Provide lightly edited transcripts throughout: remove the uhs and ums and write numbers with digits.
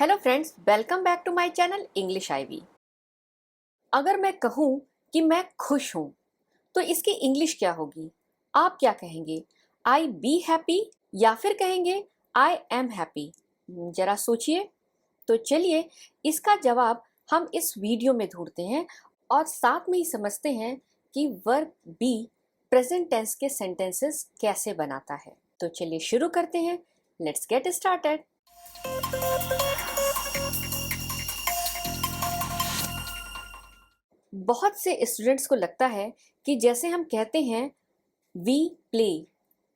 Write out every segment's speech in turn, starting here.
Hello friends, welcome back to my channel English IV. अगर मैं कहूँ कि मैं खुश हूँ तो इसकी इंग्लिश क्या होगी? आप क्या कहेंगे? आई बी हैप्पी या फिर कहेंगे आई एम हैप्पी? जरा सोचिए। तो चलिए इसका जवाब हम इस वीडियो में ढूंढते हैं और साथ में ही समझते हैं कि वर्ब बी प्रेजेंट टेंस के सेंटेंसेस कैसे बनाता है। तो चलिए शुरू करते हैं। Let's get started. बहुत से स्टूडेंट्स को लगता है कि जैसे हम कहते हैं we play,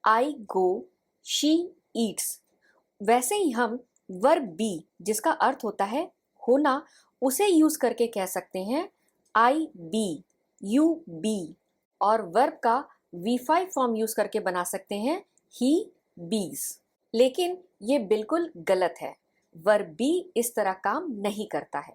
I go, she eats, वैसे ही हम वर्ब बी जिसका अर्थ होता है होना उसे यूज करके कह सकते हैं आई बी, यू बी, और वर्ब का V5 फॉर्म यूज करके बना सकते हैं ही बीज। लेकिन ये बिल्कुल गलत है। वर्ब बी इस तरह काम नहीं करता है।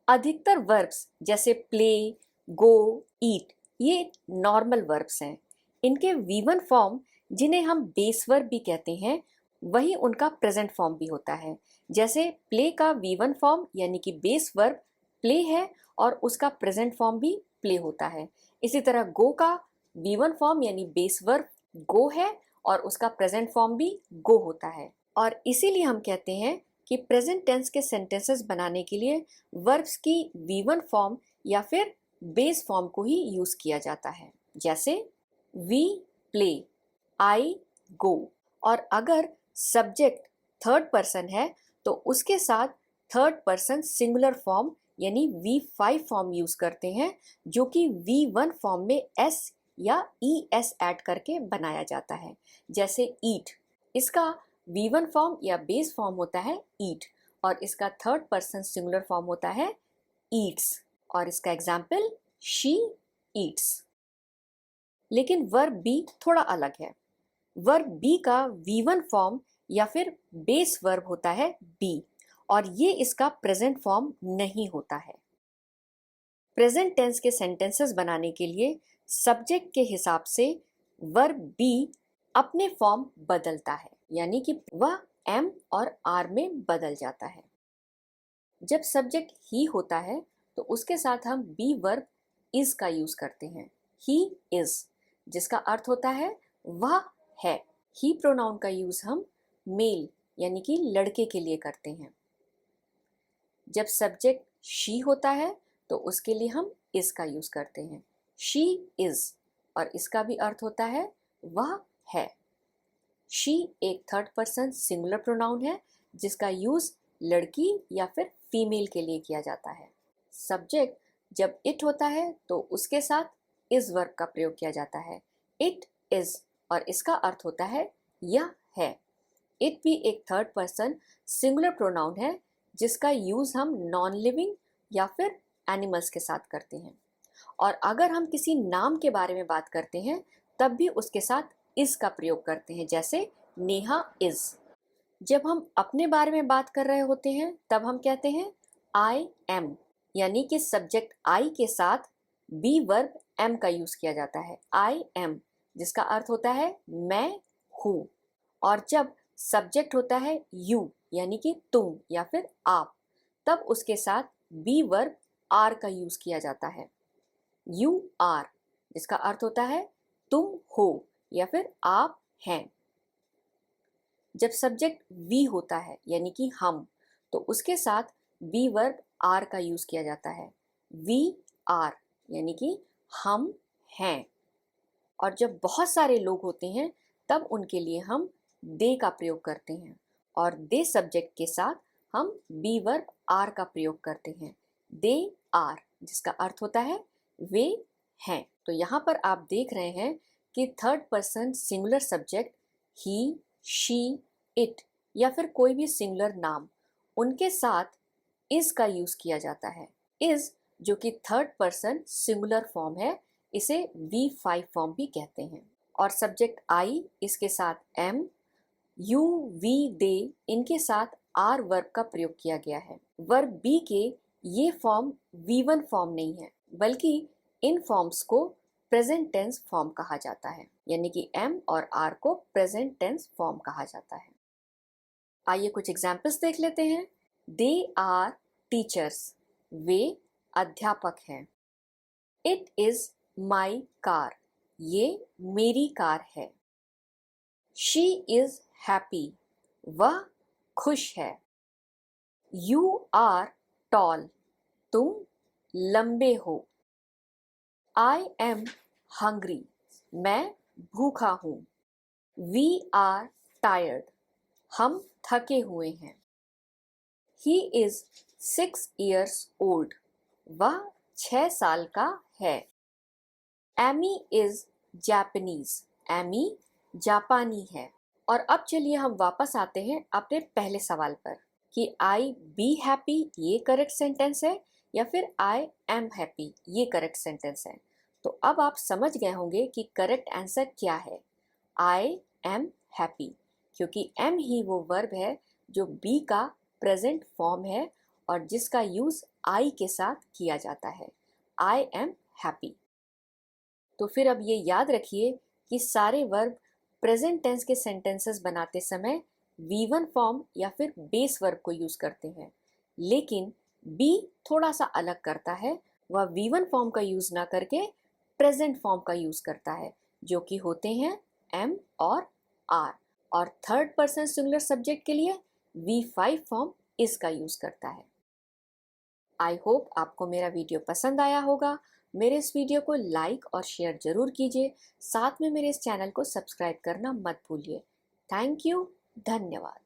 अधिकतर वर्ब्स जैसे प्ले, गो, ईट ये नॉर्मल वर्ब्स हैं। इनके V1 फॉर्म जिन्हें हम बेस वर्ब भी कहते हैं वही उनका प्रेजेंट फॉर्म भी होता है। जैसे प्ले का V1 फॉर्म यानी कि बेस वर्ब प्ले है और उसका प्रेजेंट फॉर्म भी प्ले होता है। इसी तरह गो का V1 फॉर्म यानी बेस वर्ब गो है और उसका प्रेजेंट फॉर्म भी गो होता है। और इसीलिए हम कहते हैं कि प्रेजेंट टेंस के सेंटेंसेस बनाने के लिए वर्ब्स की V1 फॉर्म या फिर बेस फॉर्म को ही यूज किया जाता है। जैसे वी प्ले, आई गो, और अगर सब्जेक्ट थर्ड पर्सन है तो उसके साथ थर्ड पर्सन सिंगुलर फॉर्म यानी V5 फॉर्म यूज करते हैं, जो कि V1 फॉर्म में S या ES ऐड करके बनाया जाता है। जैसे ईट, इसका V1 फॉर्म या बेस फॉर्म होता है ईट और इसका थर्ड पर्सन सिंगुलर फॉर्म होता है ईट्स, और इसका एग्जाम्पल शी ईट्स। लेकिन वर्ब बी थोड़ा अलग है। वर्ब बी का V1 फॉर्म या फिर बेस वर्ब होता है बी और ये इसका प्रेजेंट फॉर्म नहीं होता है। प्रेजेंट टेंस के सेंटेंसेस बनाने के लिए सब्जेक्ट के हिसाब से वर्ब बी अपने फॉर्म बदलता है, यानी कि वह एम और आर में बदल जाता है। जब सब्जेक्ट ही होता है तो उसके साथ हम बी वर्ब इज का यूज करते हैं। ही इज, जिसका अर्थ होता है वह है। ही प्रोनाउन का यूज हम मेल यानी कि लड़के के लिए करते हैं। जब सब्जेक्ट शी होता है तो उसके लिए हम इज का यूज करते हैं। शी इज, और इसका भी अर्थ होता है वह है। शी एक थर्ड पर्सन सिंगुलर प्रोनाउन है जिसका यूज लड़की या फिर फीमेल के लिए किया जाता है। सब्जेक्ट जब इट होता है तो उसके साथ इज वर्ब का प्रयोग किया जाता है। इट इज, और इसका अर्थ होता है यह है। इट भी एक थर्ड पर्सन सिंगुलर प्रोनाउन है जिसका यूज हम नॉन लिविंग या फिर एनिमल्स के साथ करते हैं। और अगर हम किसी नाम के बारे में बात करते हैं तब भी उसके साथ इज का प्रयोग करते हैं। जैसे नेहा इज। जब हम अपने बारे में बात कर रहे होते हैं तब हम कहते हैं आई एम, यानी कि सब्जेक्ट आई के साथ बी वर्ब एम का यूज किया जाता है। आई एम, जिसका अर्थ होता है मैं हूँ। और जब सब्जेक्ट होता है यू यानी कि तुम या फिर आप, तब उसके साथ बी वर्ब आर का यूज किया जाता है। यू आर, जिसका अर्थ होता है तुम हो या फिर आप हैं। जब सब्जेक्ट वी होता है यानी कि हम, तो उसके साथ बी वर्ब आर का यूज किया जाता है। वी आर, यानी कि हम हैं। और जब बहुत सारे लोग होते हैं तब उनके लिए हम दे का प्रयोग करते हैं और दे सब्जेक्ट के साथ हम बी वर्ब आर का प्रयोग करते हैं। दे आर, जिसका अर्थ होता है वे हैं। तो यहाँ पर आप देख रहे हैं कि third person singular subject he, she, it या फिर कोई भी सिंगुलर नाम, उनके साथ इज का यूज किया जाता है। इज, जो कि थर्ड पर्सन सिंगुलर फॉर्म है, इसे V5 फॉर्म भी कहते हैं। और सब्जेक्ट आई, इसके साथ एम, यू, वी, दे, इनके साथ आर वर्ब का प्रयोग किया गया है। वर्ब बी के ये फॉर्म V1 फॉर्म नहीं है, बल्कि इन फॉर्म्स को प्रेजेंट टेंस फॉर्म कहा जाता है, यानी कि एम और आर को प्रेजेंट टेंस फॉर्म कहा जाता है। आइए कुछ एग्जाम्पल्स देख लेते हैं। दे आर टीचर्स, वे अध्यापक हैं। इट इज माई कार, ये मेरी कार है। शी इज हैप्पी, वह खुश है। यू आर टॉल, तुम लंबे हो। आई एम हंग्री, मैं भूखा हूँ। वी आर टायर्ड, हम थके हुए हैं। ही इज 6 years old, वह 6 साल का है। एमी इज जापानीज, एमी जापानी है। और अब चलिए हम वापस आते हैं अपने पहले सवाल पर कि आई बी हैप्पी ये करेक्ट सेंटेंस है या फिर आई एम हैप्पी ये करेक्ट सेंटेंस है। तो अब आप समझ गए होंगे कि करेक्ट आंसर क्या है, आई एम हैप्पी, क्योंकि एम ही वो वर्ब है जो बी का प्रेजेंट फॉर्म है और जिसका यूज आई के साथ किया जाता है। I am happy. तो फिर अब ये याद रखिए कि सारे वर्ब प्रेजेंट टेंस के सेंटेंसेस बनाते समय V1 फॉर्म या फिर बेस वर्ब को यूज करते हैं, लेकिन बी थोड़ा सा अलग करता है। वह V1 फॉर्म का यूज ना करके प्रेजेंट फॉर्म का यूज करता है, जो कि होते हैं एम और आर। और थर्ड पर्सन सिंगुलर सब्जेक्ट के लिए V5 फॉर्म इसका यूज करता है। आई होप आपको मेरा वीडियो पसंद आया होगा। मेरे इस वीडियो को लाइक और शेयर जरूर कीजिए। साथ में मेरे इस चैनल को सब्सक्राइब करना मत भूलिए। थैंक यू, धन्यवाद।